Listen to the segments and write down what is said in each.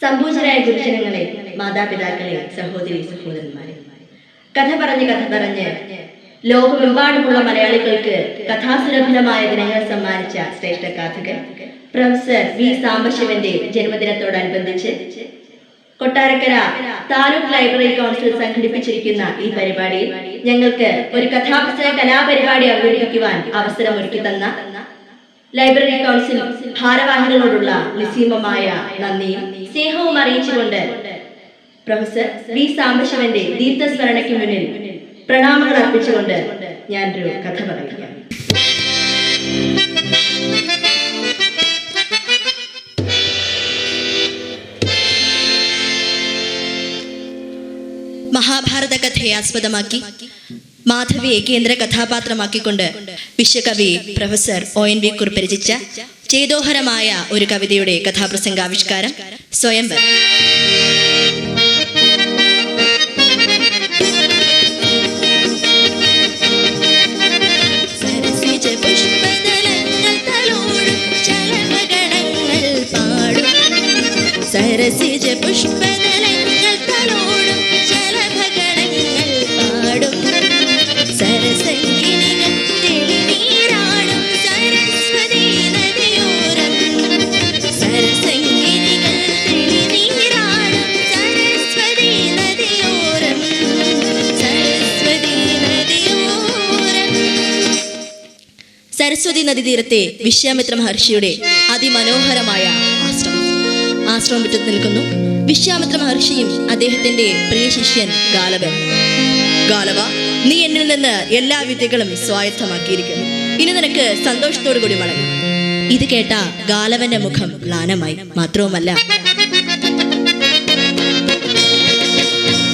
സംപൂജരായ ഗുരുജനങ്ങളെ, മാതാപിതാക്കളെ, സഹോദരി സഹോദരന്മാരെ, കഥ പറഞ്ഞ് ലോകമെമ്പാടുമുള്ള മലയാളികൾക്ക് കഥാസുലഭമായ ദിനങ്ങൾ സമ്മാനിച്ച ശ്രേഷ്ഠ കഥകൻ പ്രൊഫസർ വി സാംബശിവന്റെ ജന്മദിനത്തോടനുബന്ധിച്ച് കൊട്ടാരക്കര താലൂക്ക് ലൈബ്രറി കൗൺസിൽ സംഘടിപ്പിച്ചിരിക്കുന്ന ഈ പരിപാടിയിൽ ഞങ്ങൾക്ക് ഒരു കഥാപ്രസംഗ കലാപരിപാടി അവതരിപ്പിക്കുവാൻ അവസരമൊരുക്കി തന്ന ലൈബ്രറി കൗൺസിൽ ഭാരവാഹികളോടുള്ള നിസ്സീമമായ നന്ദിയും സ്നേഹവും അറിയിച്ചുകൊണ്ട് പ്രൊഫസർ വി സാംബശിവന്റെ ദീപ്തസ്മരണയ്ക്ക് മുന്നിൽ പ്രണാമങ്ങൾ അർപ്പിച്ചുകൊണ്ട് ഞാനൊരു കഥ പറയാം. മഹാഭാരത കഥയെ ആസ്പദമാക്കി മാധവിയെ കേന്ദ്ര കഥാപാത്രമാക്കിക്കൊണ്ട് വിശ്വകവി പ്രൊഫസർ ONV കുറുപ്പ് രചിച്ച ചേതോഹരമായ ഒരു കവിതയുടെ കഥാപ്രസംഗാവിഷ്കാരം സ്വയംവർ. സരസിജ പുഷ്പദളങ്ങൾ തലോടും ശലഭഗണങ്ങൾ പാടും സരസംഗിനികൾ തെളിനീരാടും സരസ്വതി നദിയോരം സരസംഗിനികൾ തെളിനീരാടും സരസ്വതി നദിയോരം സരസ്വതി നദിയോരം. സരസ്വതി നദീതീരത്തെ വിശ്വാമിത്ര മഹർഷിയുടെ അതിമനോഹരമായ ആശ്രമം വിട്ടു നിൽക്കുന്നു വിശ്വാമിത്ര മഹർഷിയും അദ്ദേഹത്തിന്റെ പ്രിയ ശിഷ്യൻ ഗാലവൻ. ഗാലവ, നീ എന്നിൽ നിന്ന് എല്ലാ വിദ്യകളും സ്വായത്തമാക്കിയിരിക്കുന്നു. ഇനി നിനക്ക് സന്തോഷത്തോടു കൂടി മടങ്ങാം. ഇത് കേട്ട ഗാലവന്റെ മുഖം മ്ലാനമായി. മാത്രവുമല്ല,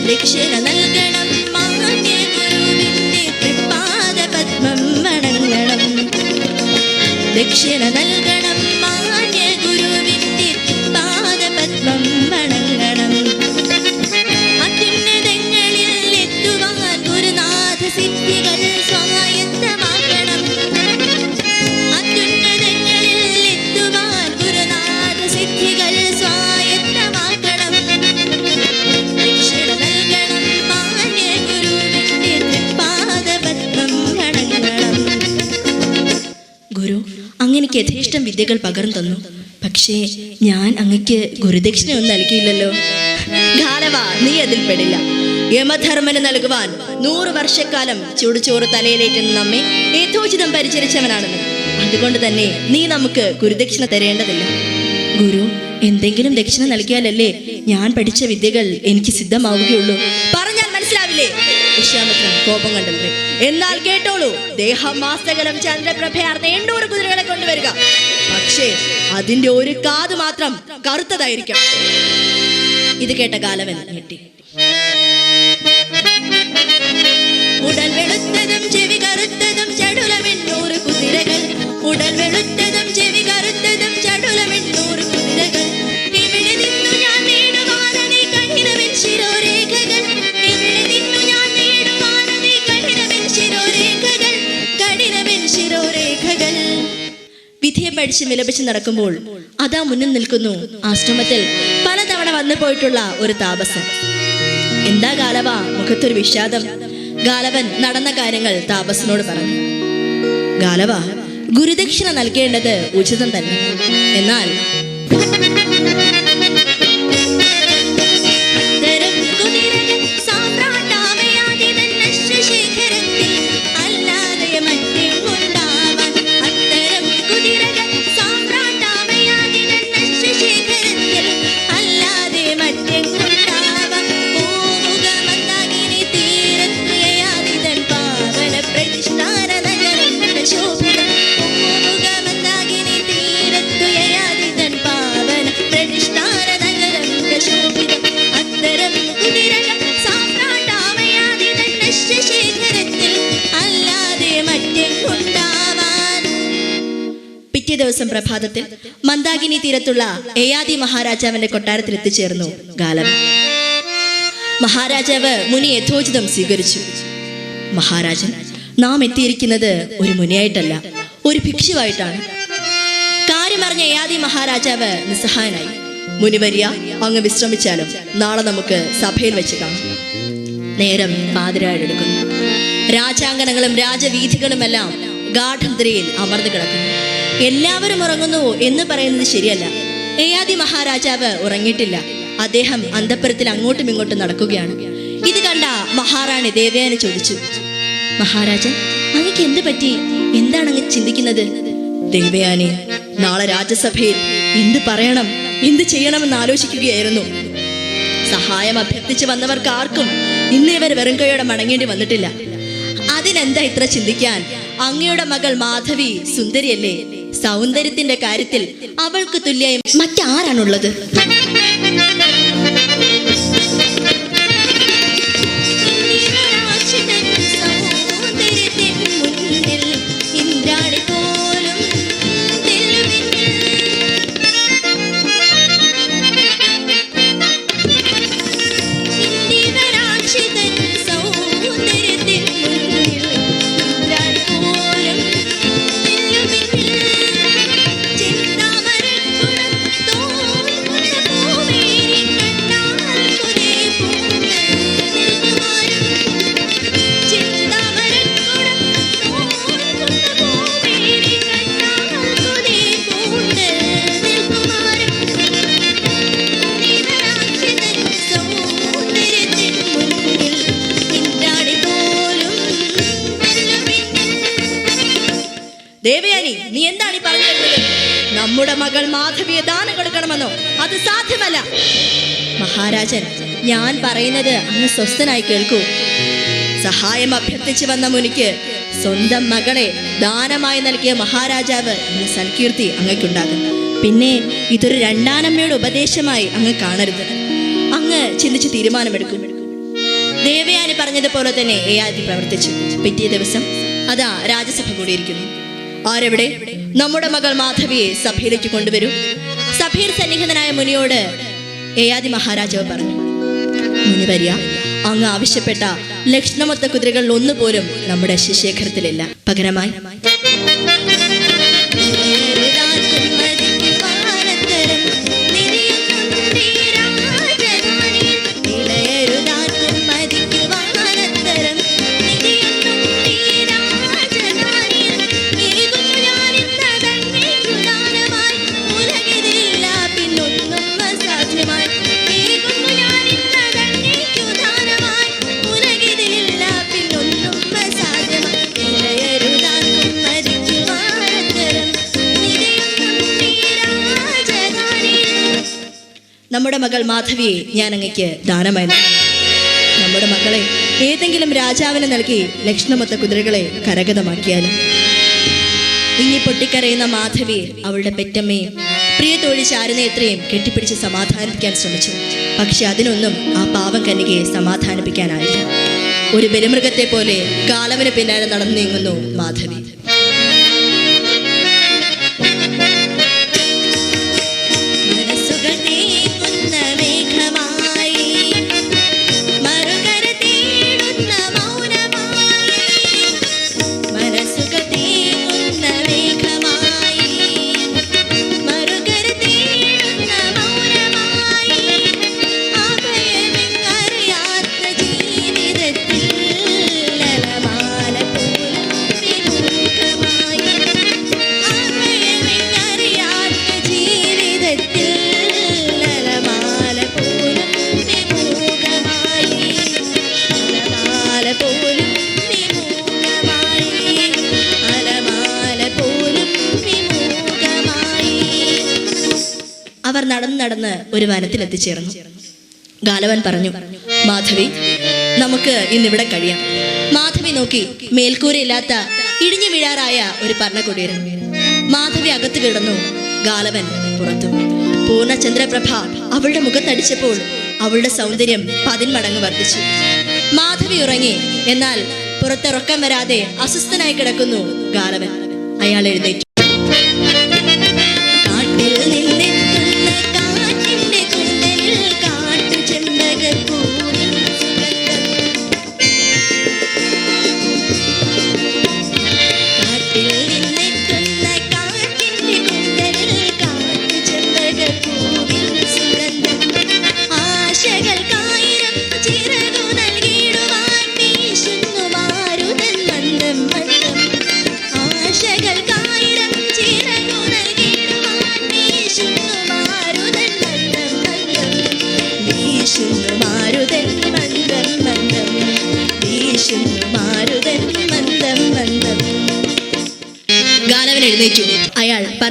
ദക്ഷിണ നൽകണം മാന്യ ഗുരുവിന്റെ തൃപാദ പത്മം വണങ്ങണം. ദക്ഷിണ നൽകണം മാന്യ ഗുരുവിന്റെ പാദപത്മം വണങ്ങണം. അത്യുന്നതങ്ങളിൽ എത്തുവാൻ ഗുരുനാഥ സിദ്ധികൾ സ്വായത്തമാക്കണം. അത്യുന്നതങ്ങളിൽ എത്തുവാൻ ഗുരുനാഥ സിദ്ധികൾ സ്വായത്തമാക്കണം. ദക്ഷിണ നൽകണം മാന്യ ഗുരുവിന്റെ തൃപാദപത്മം വണങ്ങണം. ഗുരു അങ്ങനെക്ക് യഥേഷ്ടം വിദ്യകൾ പകർന്നു തന്നു. പക്ഷേ ഞാൻ അങ്ങക്ക് ഗുരുദക്ഷിണയൊന്നും നൽകിയില്ലല്ലോ. ഗാലവ, നീ അതിൽ പെടില്ല. യമധർമ്മന് നൽകുവാൻ 100 വർഷക്കാലം ചുടുചോറ് തലയിലേറ്റുന്ന നമ്മെ യഥോചിതം പരിചരിച്ചവനാണെന്ന്. അതുകൊണ്ട് തന്നെ നീ നമുക്ക് ഗുരുദക്ഷിണ തരേണ്ടതില്ല. ഗുരു, എന്തെങ്കിലും ദക്ഷിണ നൽകിയാലല്ലേ ഞാൻ പഠിച്ച വിദ്യകൾ എനിക്ക് സിദ്ധമാവുകയുള്ളൂ. പറഞ്ഞാൽ മനസ്സിലാവില്ലേ? വിശ്വാമിത്രൻ കോപം കണ്ടത്രേ. എന്നാൽ കേട്ടോളൂ, ദേഹമാസകലം ചന്ദ്രപ്രഭയാർന്ന 800 കുതിരകളെ കൊണ്ടുവരിക. പക്ഷേ അതിന്റെ ഒരു കാത് മാത്രം കറുത്തതായിരിക്കണം. ഇത് കേട്ട ഗാലവൻ ഞെട്ടി. ഉടൽ വെളുത്തതും ചെവി കറുത്തതും ചടുലം 800 കുതിരകൾ. ഉടൽ വെളുത്തതും ചെവി കറുത്തതും ചടുലം 800 കുതിരകൾ. ഇവിടെ നിന്നു ഞാൻ നേടുവാനീ കഠിനമെൻ ശിരോരേഖകൾ. ഇവിടെ നിന്നു ഞാൻ നേടുവാനീ കഠിനമെൻ ശിരോരേഖകൾ. കഠിനമെൻ ശിരോരേഖകൾ. വിധിയെ പഠിച്ച് വിലപിച്ച് നടക്കുമ്പോൾ അതാ മുന്നിൽ നിൽക്കുന്നു ആശ്രമത്തിൽ പലതവണ വന്നു പോയിട്ടുള്ള ഒരു താപസൻ. എന്താ ഗാലവ, മുഖത്തൊരു വിഷാദം? ഗാലവൻ നടന്ന കാര്യങ്ങൾ താപസനോട് പറഞ്ഞു. ഗാലവ, ഗുരുദക്ഷിണ നൽകേണ്ടത് ഉചിതം തന്നെ. എന്നാൽ പിറ്റേ ദിവസം പ്രഭാതത്തിൽ മന്ദാകിനി തീരത്തുള്ള യയാതി മഹാരാജാവിന്റെ കൊട്ടാരത്തിൽ എത്തിച്ചേർന്നു ഗാലവൻ. മഹാരാജാവ് മുനി യഥോചിതം സ്വീകരിച്ചു. മഹാരാജൻ, നാം എത്തിയിരിക്കുന്നത് ഒരു മുനിയായിട്ടല്ല, ഒരു ഭിക്ഷുവായിട്ടാണ്. കാര്യമറിഞ്ഞ യയാതി മഹാരാജാവ് നിസ്സഹായനായി. മുനിവര്യ, അങ്ങ് വിശ്രമിച്ചാലും നാളെ നമുക്ക് സഭയിൽ വെച്ച് കാണാം. നേരം പാതിരായെടുക്കുന്നു. രാജാങ്കണങ്ങളും രാജവീഥികളുമെല്ലാം ഗാഠനിദ്രയിൽ അമർന്നു കിടക്കുന്നു. എല്ലാവരും ഉറങ്ങുന്നു എന്ന് പറയുന്നത് ശരിയല്ല. യയാതി മഹാരാജാവ് ഉറങ്ങിയിട്ടില്ല. അദ്ദേഹം അന്തഃപുരത്തിൽ അങ്ങോട്ടും ഇങ്ങോട്ടും നടക്കുകയാണ്. ഇത് കണ്ട മഹാറാണി ദേവയാനി ചോദിച്ചു, മഹാരാജൻ, അങ്ങക്ക് എന്ത് പറ്റി? എന്താണ് അങ്ങ് ചിന്തിക്കുന്നത്? ദേവയാനി, നാളെ രാജ്യസഭയിൽ എന്ത് പറയണം, എന്ത് ചെയ്യണമെന്ന് ആലോചിക്കുകയായിരുന്നു. സഹായം അഭ്യർത്ഥിച്ച് വന്നവർക്ക് ആർക്കും ഇന്ന് ഇവർ വെറും കൈയോടെ മടങ്ങേണ്ടി വന്നിട്ടില്ല. അതിനെന്താ ഇത്ര ചിന്തിക്കാൻ? അങ്ങയുടെ മകൾ മാധവി സുന്ദരിയല്ലേ? സൗന്ദര്യത്തിന്റെ കാര്യത്തിൽ അവൾക്ക് തുല്യം മറ്റാരാണുള്ളത്? ദേവയാനി, നീ എന്താണ് ഈ പറഞ്ഞു വരുന്നത്? നമ്മുടെ മകൾ മാധവിയെ ദാനം കൊടുക്കണമെന്നോ? അത് സാധ്യമല്ല. മഹാരാജൻ, ഞാൻ പറയുന്നത് അങ്ങ് സ്വസ്ഥനായി കേൾക്കൂ. സഹായം അഭ്യർത്ഥിച്ചു വന്ന മുനിക്ക് സ്വന്തം മകളെ ദാനമായി നൽകിയ മഹാരാജാവ് എന്ന സൽകീർത്തി അങ്ങയ്ക്കുണ്ടാകും. പിന്നെ ഇതൊരു രണ്ടാനമ്മയുടെ ഉപദേശമായി അങ്ങ് കാണരുത്. അങ്ങ് ചിന്തിച്ച് തീരുമാനമെടുക്കും. ദേവയാനി പറഞ്ഞതുപോലെ തന്നെ യയാതി പ്രവർത്തിച്ചു. പിറ്റേ ദിവസം അതാ രാജ്യസഭ കൂടിയിരിക്കുന്നു. ആരെവിടെ? നമ്മുടെ മകൾ മാധവിയെ സഭയിലേക്ക് കൊണ്ടുവരൂ. സഭയിൽ സന്നിഹിതനായ മുനിയോട് യയാതി മഹാരാജാവ് പറഞ്ഞു, മുനിവര്യ, അങ്ങ് ആവശ്യപ്പെട്ട ലക്ഷണമൊത്ത കുതിരകളിൽ ഒന്നുപോലും നമ്മുടെ ശിശേഖരത്തിലില്ല. പകരമായി നമ്മുടെ മകൾ മാധവിയെ ഞാൻ അങ്ങയ്ക്ക് ദാനമായി നൽകി. നമ്മുടെ മകളെ ഏതെങ്കിലും രാജാവിന് നൽകി ലക്ഷണമൊത്ത കുതിരകളെ കരഗതമാക്കിയാലും ഇനി പൊട്ടിക്കരയുന്ന മാധവിയെ അവളുടെ പെറ്റമ്മയും പ്രിയ തോഴി ശാരനേത്രയും കെട്ടിപ്പിടിച്ച് സമാധാനിപ്പിക്കാൻ ശ്രമിച്ചു. പക്ഷെ അതിനൊന്നും ആ പാവം കന്യകയെ സമാധാനിപ്പിക്കാനായില്ല. ഒരു ബലിമൃഗത്തെ പോലെ കാലവന് പിന്നാലെ നടന്നു നീങ്ങുന്നു മാധവി. അവർ നടന്ന് ഒരു വനത്തിലെത്തിച്ചേർന്നു. ഗാലവൻ പറഞ്ഞു, മാധവി, നമുക്ക് ഇന്നിവിടെ കഴിയാം. മാധവി നോക്കി മേൽക്കൂരയില്ലാത്ത ഇടിഞ്ഞു വീഴാറായ ഒരു പർണക്കുടീരം. മാധവി അകത്ത് കിടന്നു, ഗാലവൻ പുറത്തു. പൂർണ്ണചന്ദ്രപ്രഭ അവളുടെ മുഖത്തടിച്ചപ്പോൾ അവളുടെ സൗന്ദര്യം 10 മടങ്ങ് വർദ്ധിച്ചു. മാധവി ഉറങ്ങി. എന്നാൽ പുറത്തിറക്കം വരാതെ അസ്വസ്ഥനായി കിടക്കുന്നു ഗാലവൻ. അയാൾ എഴുന്നേറ്റു.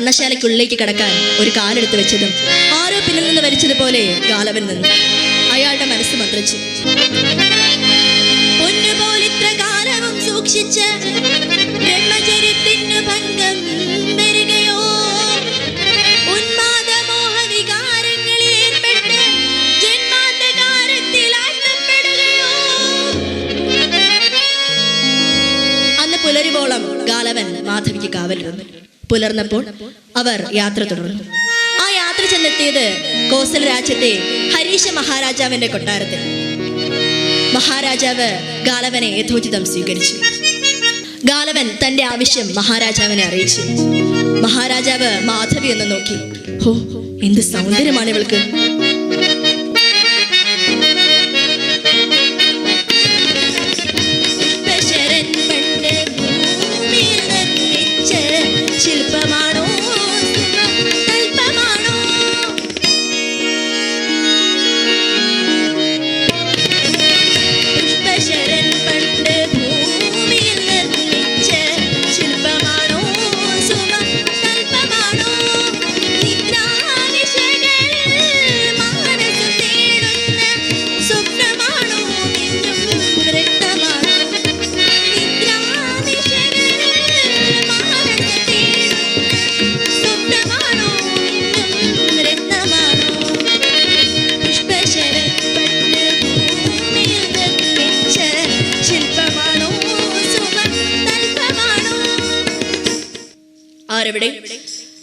പർണശാലയ്ക്കുള്ളിലേക്ക് കടക്കാൻ ഒരു കാലെടുത്ത് വെച്ചതും ആരോ പിന്നിൽ നിന്ന് വലിച്ചതുപോലെ ഗാലവൻ നിന്നു. അയാളുടെ മനസ്സ് മന്ത്രിച്ചു. പൊന്നുപോലിത്ര കാലവും സൂക്ഷിച്ച് ബ്രഹ്മചര്യത്തിനു ഭംഗം വരികയോ, ഉന്മാദമോഹ വികാരങ്ങളിൽ ഏർപ്പെട്ട് ജന്മാന്തകാരത്തിൽ ആഴ്ത്തപ്പെടുകയോ. അന്ന് പുലരുവോളം ഗാലവൻ മാധവിക്ക് കാവലിരുന്നു. പുലർന്നപ്പോൾ അവർ യാത്ര തുടർന്നു. ആ യാത്ര ചെന്നെത്തിയത് കോസല രാജ്യത്തെ ഹരീശ മഹാരാജാവിന്റെ കൊട്ടാരത്തിൽ. മഹാരാജാവ് ഗാലവനെ യഥോചിതം സ്വീകരിച്ചു. ഗാലവൻ തന്റെ ആവശ്യം മഹാരാജാവിനെ അറിയിച്ചു. മഹാരാജാവ് മാധവി എന്ന് നോക്കി. ഹോ, എന്ത് സൗന്ദര്യമാണ് ഇവൾക്ക്! ശില്പമാണോ തൽപ്പമാണോ? പുഷ്പശരൻ പണ്ട് ഭൂമിയിൽ നിർമ്മിച്ച ശില്പമാണോ സുമ തൽപ്പമാണോ? നിദ്രാനിശകളിൽ മാനസം തേടുന്ന സ്വപ്നമാണോ മിന്നും നൃത്തമാണോ? ആരെവിടെ?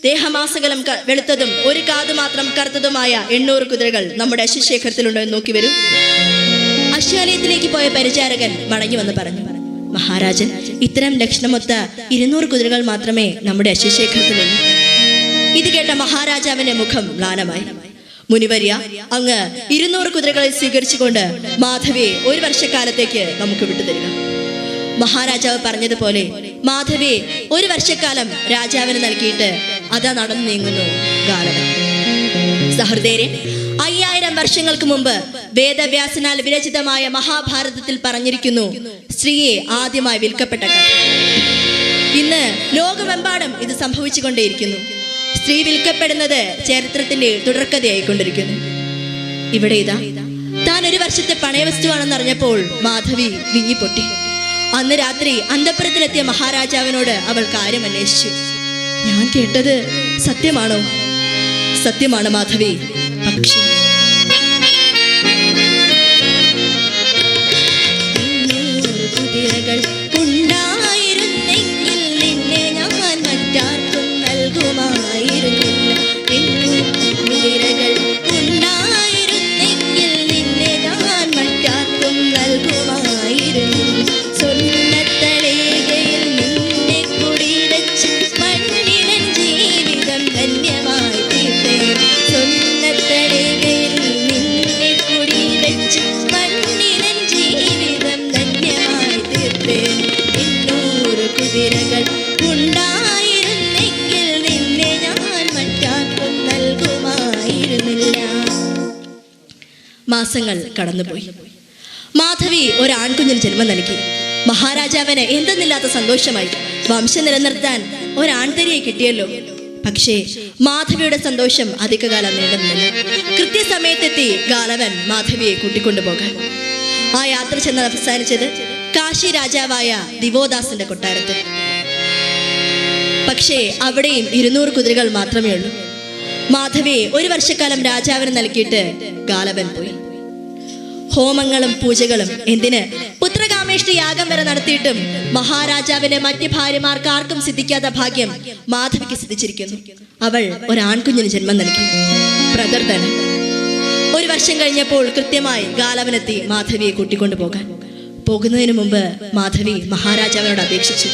ദേഹമാസകലം വെളുത്തതും ഒരു കാത് മാത്രം കറുത്തതുമായ 800 കുതിരകൾ നമ്മുടെ അശ്വശേഖരത്തിലുണ്ടോ എന്ന് നോക്കി വരൂ. അശ്വാലയത്തിലേക്ക് പോയ പരിചാരകൻ മടങ്ങി വന്ന് പറഞ്ഞു. മഹാരാജൻ, ഇത്തരം ലക്ഷണമൊത്ത 200 കുതിരകൾ മാത്രമേ നമ്മുടെ അശ്വശേഖരത്തിലുള്ളൂ. ഇത് കേട്ട മഹാരാജാവിന്റെ മുഖം മ്ലാനമായി. മുനിവര്യ, അങ്ങ് 200 കുതിരകളെ സ്വീകരിച്ചുകൊണ്ട് മാധവിയെ 1 വർഷക്കാലത്തേക്ക് നമുക്ക് വിട്ടുതരിക. മഹാരാജാവ് പറഞ്ഞതുപോലെ മാധവിയെ 1 വർഷക്കാലം രാജാവിന് നൽകിയിട്ട് അതാ നടന്നു നീങ്ങുന്നു ഗാലവൻ. സഹൃദയരെ, 5000 വർഷങ്ങൾക്ക് മുമ്പ് വേദവ്യാസനാൽ വിരചിതമായ മഹാഭാരതത്തിൽ പറഞ്ഞിരിക്കുന്നു സ്ത്രീയെ ആദ്യമായി വിൽക്കപ്പെട്ട കഥ. ഇന്ന് ലോകമെമ്പാടും ഇത് സംഭവിച്ചുകൊണ്ടേയിരിക്കുന്നു. സ്ത്രീ വിൽക്കപ്പെടുന്നത് ചരിത്രത്തിന്റെ തുടർക്കഥയായിക്കൊണ്ടിരിക്കുന്നു. ഇവിടെ ഇതാ താൻ 1 വർഷത്തെ പണയവസ്തുവാണെന്ന് അറിഞ്ഞപ്പോൾ മാധവി വിങ്ങിപ്പൊട്ടി. അന്ന് രാത്രി അന്തഃപുരത്തിലെത്തിയ മഹാരാജാവിനോട് അവൾ കാര്യം അന്വേഷിച്ചു. ഞാൻ കേട്ടത് സത്യമാണോ? സത്യമാണ് മാധവി. പക്ഷേ കുതിരകൾ ഉണ്ടായിരുന്നെങ്കിൽ നിന്നെ ഞാൻ മറ്റാർക്കും നൽകുമായിരുന്നില്ല. കുതിരകൾ ഉണ്ടായിരുന്നെങ്കിൽ നിന്നെ ഞാൻ മറ്റാർക്കും നൽകുമായിരുന്നില്ല. സ്വർണ്ണത്തളികയിൽ നിന്നെ കുടിവെച്ച് മണ്ണിലൻ ജീവിതം ധന്യമായി തീർത്തേ. സ്വർണ്ണത്തളികയിൽ നിന്നെ കുടിവെച്ച് മണ്ണിലൻ ജീവിതം ധന്യമായി തീർത്തേ. 800 കുതിരകൾ ഉണ്ടായിരുന്നെങ്കിൽ നിന്നെ ഞാൻ മറ്റാർക്കും നൽകുമായിരുന്നില്ല. മാസങ്ങൾ കടന്നുപോയി. മാധവി ഒരു ആൺകുഞ്ഞിന് ജന്മം നൽകി. മഹാരാജാവിന് എന്തെന്നില്ലാത്ത സന്തോഷമായി. വംശം നിലനിർത്താൻ ഒരാൺതരിയെ കിട്ടിയല്ലോ. പക്ഷേ മാധവിയുടെ സന്തോഷം അധികകാലം നീണ്ടുന്നില്ല. കൃത്യസമയത്തെത്തി ഗാലവൻ മാധവിയെ കൂട്ടിക്കൊണ്ടുപോകാൻ. ആ യാത്ര ചെന്ന് അവസാനിച്ചത് കാശി രാജാവായ ദിവോദാസിന്റെ കൊട്ടാരത്തിൽ. പക്ഷേ അവിടെയും 200 കുതിരകൾ മാത്രമേ ഉള്ളൂ. മാധവിയെ 1 വർഷക്കാലം രാജാവിന് നൽകിയിട്ട് ഗാലവൻ പോയി. ഹോമങ്ങളും പൂജകളും എന്തിന് പുത്രകാമേഷ്ടി യാഗം വരെ നടത്തിയിട്ടും മഹാരാജാവിന്റെ മറ്റ് ഭാര്യമാർക്ക് ആർക്കും സിദ്ധിക്കാത്ത ഭാഗ്യം മാധവിക്ക് സിദ്ധിച്ചിരിക്കുന്നു. അവൾ ഒരാൺകുഞ്ഞിന് ജന്മം നൽകി, പ്രദർദനൻ. 1 വർഷം കഴിഞ്ഞപ്പോൾ കൃത്യമായി ഗാലവനെത്തി മാധവിയെ കൂട്ടിക്കൊണ്ടുപോകാൻ. പോകുന്നതിന് മുമ്പ് മാധവി മഹാരാജാവിനോട് അപേക്ഷിച്ചു,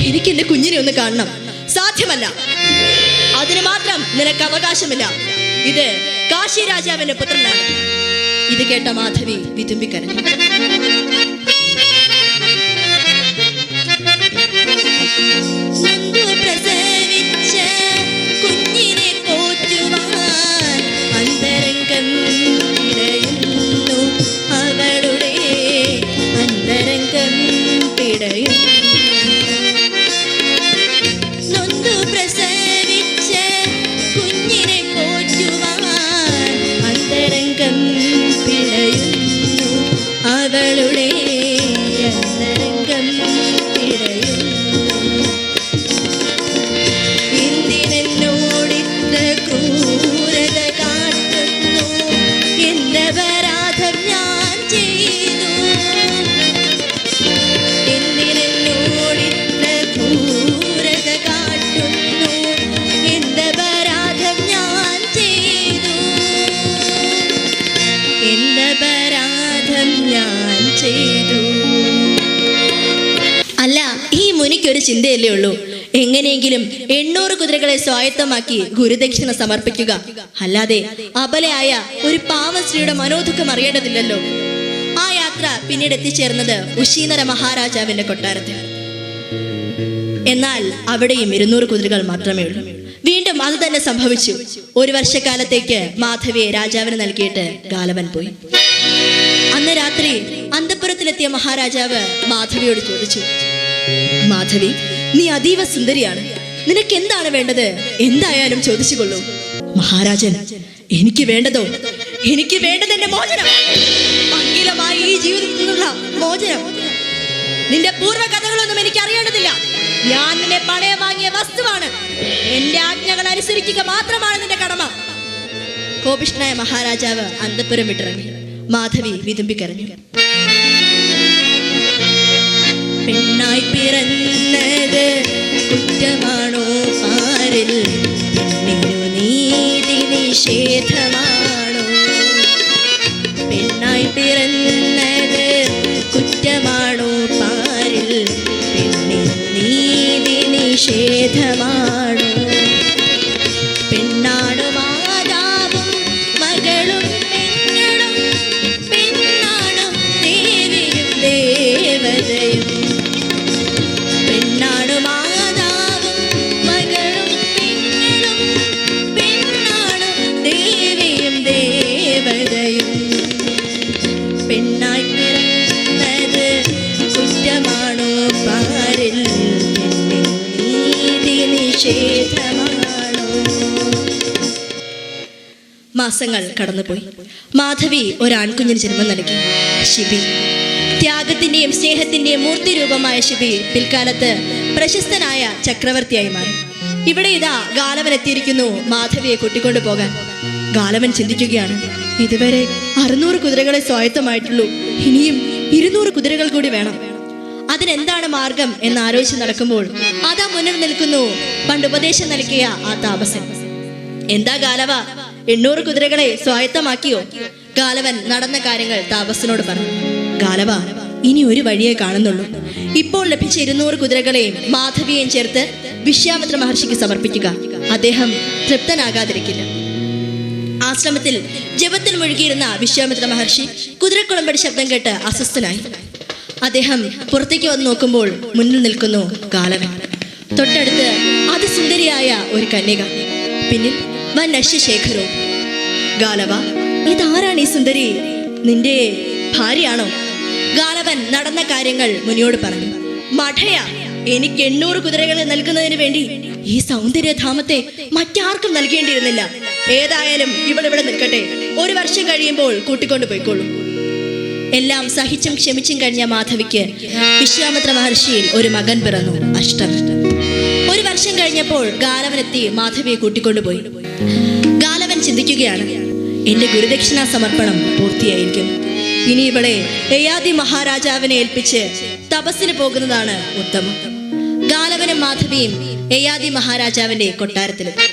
എനിക്ക് എന്റെ കുഞ്ഞിനെ ഒന്ന് കാണണം. സാധ്യമല്ല, അതിന് മാത്രം നിനക്ക് അവകാശമില്ല. ഇത് കാശി രാജാവിന്റെ പുത്രനാണ്. ഇത് കേട്ട മാധവി വിതുമ്പിക്കരഞ്ഞു. പ്രസവിച്ച കുഞ്ഞിനെ പോറ്റുവാൻ അന്തരംഗം പിടയുന്നു, അവളുടെ അന്തരംഗം പിടയുന്നു. നൊന്തു ചെയ്തു. അല്ല, ഈ മുനിക്കൊരു ചിന്തയല്ലേ ഉള്ളൂ, എങ്ങനെയെങ്കിലും 800 കുതിരകളെ സ്വായത്തമാക്കി ഗുരുദക്ഷിണ സമർപ്പിക്കുക. അല്ലാതെ അബലയായ ഒരു പാവം സ്ത്രീയുടെ മനോദുഃഖം അറിയേണ്ടതില്ലല്ലോ. ആ യാത്ര പിന്നീട് എത്തിച്ചേർന്നത് ഉശീനര മഹാരാജാവിന്റെ കൊട്ടാരത്തിൽ. എന്നാൽ അവിടെയും 200 കുതിരകൾ മാത്രമേ ഉള്ളൂ. വീണ്ടും അത് തന്നെ സംഭവിച്ചു. 1 വർഷക്കാലത്തേക്ക് മാധവിയെ രാജാവിന് നൽകിയിട്ട് ഗാലവൻ പോയി. അന്ന് രാത്രി അന്തഃപുരത്തിലെത്തിയ മഹാരാജാവ് മാധവിയോട് ചോദിച്ചു, മാധവി, നീ അതീവ സുന്ദരിയാണ്, നിനക്ക് എന്താണ് വേണ്ടത്? എന്തായാലും ചോദിച്ചുകൊള്ളൂ. മഹാരാജൻ, എനിക്ക് വേണ്ടതോ? എനിക്ക് വേണ്ടത് എന്റെ മോചനം, അഖിലമായി ഈ ജീവിതത്തിൽ നിന്നുള്ള മോചനം. നിന്റെ പൂർവ്വ കഥകളൊന്നും എനിക്ക് അറിയേണ്ടതില്ല. ഞാൻ നിന്നെ പണയം വാങ്ങിയ വസ്തുവാണ്. എന്റെ ആജ്ഞകൾ അനുസരിക്കുക മാത്രമാണ് നിന്റെ കടമ. കോപിഷ്ഠനായ മഹാരാജാവ് അന്തഃപുരം വിട്ടിറങ്ങി. മാധവി വിതുമ്പിക്കരഞ്ഞു. പെണ്ണായി പിറന്നത് കുറ്റമാണോ പാരിൽ? പെണ്ണിനു നീതി നിഷേധമാണോ? പെണ്ണായി പിറന്നത് കുറ്റമാണോ പാരിൽ? പെണ്ണിനു നീതി നിഷേധമാണോ? പെണ്ണാണു മാതാവും മകളും പെങ്ങളും, പെണ്ണാണു ദേവിയും ദേവതയും. പെണ്ണാണു മാതാവും മകളും പെങ്ങളും, പെണ്ണാണു ദേവിയും ദേവതയും. പെണ്ണായി പിറന്നത് കുറ്റമാണോ പാരിൽ? നീതി നിഷേധമാണോ? മാസങ്ങൾ കടന്നുപോയി. മാധവി ഒരാൺകുഞ്ഞിന് ജന്മം നൽകി, ശിബി. ത്യാഗത്തിന്റെയും സ്നേഹത്തിന്റെയും മൂർത്തിരൂപമായ ശിബി പിൽക്കാലത്ത് പ്രശസ്തനായ ചക്രവർത്തിയായി മാറി. ഇവിടെ ഇതാ ഗാലവൻ എത്തിയിരിക്കുന്നു മാധവിയെ കൂട്ടിക്കൊണ്ടു പോകാൻ. ഗാലവൻ ചിന്തിക്കുകയാണ്, ഇതുവരെ 600 കുതിരകളെ സ്വായത്തമായിട്ടുള്ളൂ, ഇനിയും 200 കുതിരകൾ കൂടി വേണം. അതിനെന്താണ് മാർഗം എന്നാലോചിച്ച് നടക്കുമ്പോൾ അതാ മുന്നിൽ നിൽക്കുന്നു പണ്ട് ഉപദേശം നൽകിയ ആ താപസൻ. എന്താ ഗാലവ, 800 കുതിരകളെ സ്വായത്തമാക്കിയോ? ഗാലവൻ നടന്ന കാര്യങ്ങൾ താപസനോട് പറഞ്ഞു. ഗാലവ, ഇനി ഒരു വഴിയെ കാണുന്നുള്ളൂ. ഇപ്പോൾ ലഭിച്ച 200 കുതിരകളെയും മാധവിയെയും ചേർത്ത് വിശ്വാമിത്ര മഹർഷിക്ക് സമർപ്പിക്കുക. അദ്ദേഹം തൃപ്തനാകാതിരിക്കില്ല. ആശ്രമത്തിൽ ജപത്തിൽ മുഴുകിയിരുന്ന വിശ്വാമിത്ര മഹർഷി കുതിരക്കുളമ്പടി ശബ്ദം കേട്ട് അസ്വസ്ഥനായി. അദ്ദേഹം പുറത്തേക്ക് വന്ന് നോക്കുമ്പോൾ മുന്നിൽ നിൽക്കുന്നു ഗാലവൻ. തൊട്ടടുത്ത് അതിസുന്ദരിയായ ഒരു കന്യക, പിന്നിൽ വൻ നശ്യശേഖരവും. ഗാലവ, ഇതാരാണ് ഈ സുന്ദരി? നിന്റെ ഭാര്യയാണോ? ഗാലവൻ നടന്ന കാര്യങ്ങൾ മുനിയോട് പറഞ്ഞു. മഠയ, എനിക്ക് 800 കുതിരകളെ നൽകുന്നതിന് വേണ്ടി ഈ സൗന്ദര്യധാമത്തെ മറ്റാർക്കും നൽകേണ്ടിയിരുന്നില്ല. ഏതായാലും ഇവിടെ നിൽക്കട്ടെ, 1 വർഷം കഴിയുമ്പോൾ കൂട്ടിക്കൊണ്ടു പോയിക്കോളൂ. എല്ലാം സഹിച്ചും ക്ഷമിച്ചും കഴിഞ്ഞ മാധവിക്ക് വിശ്വാമിത്ര മഹർഷിയിൽ ഒരു മകൻ പിറന്നു, അഷ്ടർ. 1 വർഷം കഴിഞ്ഞപ്പോൾ ഗാലവനെത്തി മാധവിയെ കൂട്ടിക്കൊണ്ടുപോയി. ഗാലവൻ ചിന്തിക്കുകയാണ്, എന്റെ ഗുരുദക്ഷിണ സമർപ്പണം പൂർത്തിയായിരിക്കുന്നു. ഇനി ഇവളെ യയാതി മഹാരാജാവിനെ ഏൽപ്പിച്ച് തപസ്സിന് പോകുന്നതാണ് ഉത്തമം. ഗാലവനും മാധവിയും യയാതി മഹാരാജാവിന്റെ കൊട്ടാരത്തിലെത്തി.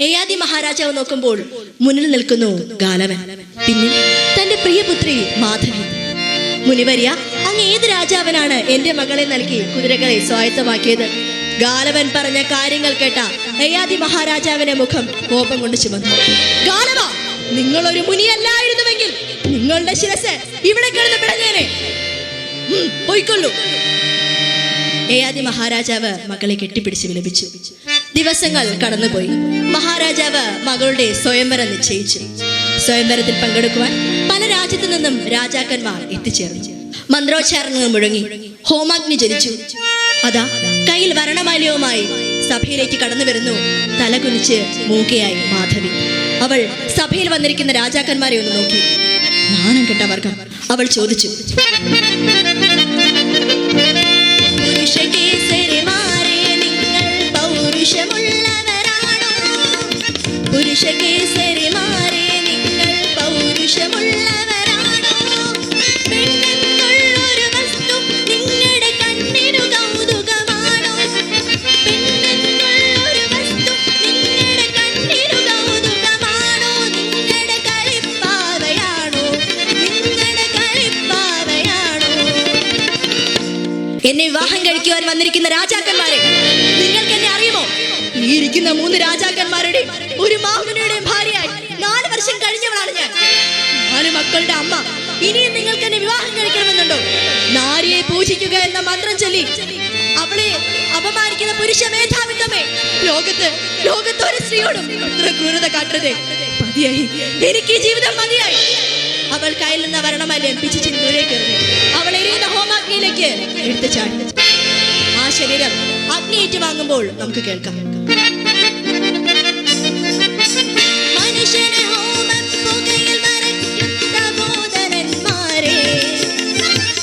യയാതി മഹാരാജാവ് നോക്കുമ്പോൾ മുന്നിൽ നിൽക്കുന്നു ഗാലവൻ, പിന്നിൽ തന്റെ പ്രിയപുത്രി മാധവി. മുനിവര്യ, അങ്ങ് ഏത് രാജാവനാണ് എന്റെ മകളെ നൽകി കുതിരകളെ സ്വായത്തമാക്കിയത്? ഗാലവൻ പറഞ്ഞ കാര്യങ്ങൾ കേട്ട യയാതി മഹാരാജാവിന്റെ മുഖം കോപം കൊണ്ട് ചുമന്നു. ഗാലവ, നിങ്ങളൊരു മുനിയല്ലായിരുന്നുവെങ്കിൽ നിങ്ങളുടെ ശിരസ് ഇവിടെ കിടന്ന് പിടഞ്ഞേനെ. പോയിക്കൊള്ളൂ. യയാതി മഹാരാജാവ് മകളെ കെട്ടിപ്പിടിച്ച് വിലപിച്ചു. ദിവസങ്ങൾ കടന്നുപോയി. മഹാരാജാവ് മകളുടെ സ്വയംവരം നിശ്ചയിച്ചു. സ്വയംവരത്തിൽ പങ്കെടുക്കുവാൻ പല രാജ്യത്തു നിന്നും രാജാക്കന്മാർ എത്തിച്ചേർന്നു. മന്ത്രോച്ചാരണങ്ങൾ മുഴങ്ങി, ഹോമാഗ്നി ജ്വലിച്ചു. അതാ കയ്യിൽ വരണമാല്യവുമായി സഭയിലേക്ക് കടന്നു വരുന്നു തലകുനിച്ച് മൂകയായി മാധവി. അവൾ സഭയിൽ വന്നിരിക്കുന്ന രാജാക്കന്മാരെ ഒന്ന് നോക്കി. നാണം കെട്ട വർഗം, അവൾ ചോദിച്ചു. പുരുഷകേസരിമാരെ നിങ്ങൾ പൗരുഷമുള്ളവരാണോ? പുരുഷകേസരിമാരെ നിങ്ങൾ പൗരുഷമുള്ളവരാണോ? പെണ്ണെന്നുള്ളൊരു വസ്തു നിങ്ങളുടെ കണ്ണിനു കൗതുകമാണോ? പെണ്ണെന്നുള്ളൊരു വസ്തു നിങ്ങളുടെ കണ്ണിനു കൗതുകമാണോ? നിങ്ങളുടെ കളിപ്പാവയാണോ? നിങ്ങളുടെ കളിപ്പാവയാണോ? എന്നെ വിവാഹം കഴിക്കുവാൻ വന്നിരിക്കുന്ന രാജാക്കന്മാരെ, നിങ്ങൾക്ക് എന്നെ അറിയുമോ? ഈ ഇരിക്കുന്ന 3 രാജാക്കന്മാരുടെ ഒരു മാമുനിയുടെ ഭാര്യയായി 4 വർഷം കഴിഞ്ഞവളാണ് ഞാൻ. 4 മക്കളുടെ അമ്മ. ഇനിയും നിങ്ങൾക്ക് എന്നെ വിവാഹം കഴിക്കണമെന്നുണ്ടോ? നാരിയെ പൂജിക്കുക എന്ന മന്ത്രം ചൊല്ലി അവളെ അപമാനിക്കുന്ന പുരുഷ മേധാവിത്വമേ, ലോകത്ത് ഒരു സ്ത്രീയോടും ഇത്ര ക്രൂരത കാട്ടരുതേ. മതിയായി, എനിക്ക് ഈ ജീവിതം മതിയായി. അവൾ കയ്യിൽ നിന്ന് വരണമാല്യം പിച്ചിച്ച് ദൂരേക്ക് എറിഞ്ഞു. അവൾ എരിയുന്ന ഹോമാഗ്നിയിലേക്ക് എടുത്തു ചാടി. ആ ശരീരം അഗ്നി ഏറ്റുവാങ്ങുമ്പോൾ നമുക്ക് കേൾക്കാം. മനുഷ്യനെ ഹോമപ്പുകയിൽ മറയ്ക്കും തപോധനന്മാരെ,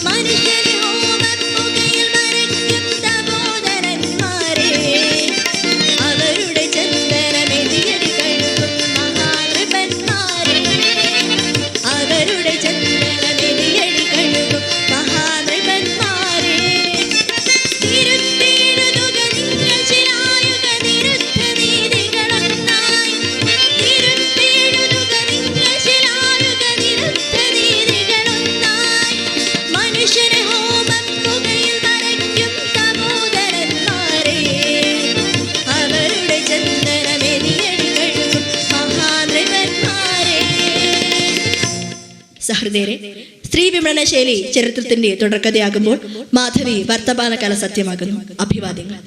മനുഷ്യനെ ഹോമപ്പുകയിൽ മറയ്ക്കും തപോധനന്മാരെ, അവരുടെ ചന്ദനമെതിയടി കഴുകും മഹാനൃപന്മാരെ, അവരുടെ ചന്ദനമെതിയടി കഴുകും മഹാനൃപന്മാരെ. തിരുത്തിയെഴുതുക നിങ്ങൾ ചിരായുഗ നിരുദ്ധ നീതികളൊന്നായി, തിരുത്തിയെഴുതുക നിങ്ങൾ ചിരായുഗ നിരുദ്ധ നീതികളൊന്നായി, മനുഷ്യനെ ഹോമപ്പുകയിൽ മറയ്ക്കും തപോധനന്മാരെ, അവരുടെ ചന്ദനമെതിയടി കഴുകും മഹാനൃപന്മാരെ. സഹൃദയരെ, സ്ത്രീ വിമണന ശൈലി ചരിത്രത്തിന്റെ തുടർക്കഥയാകുമ്പോൾ മാധവി വർത്തമാനകാല സത്യമാകുന്നു. അഭിവാദ്യങ്ങൾ.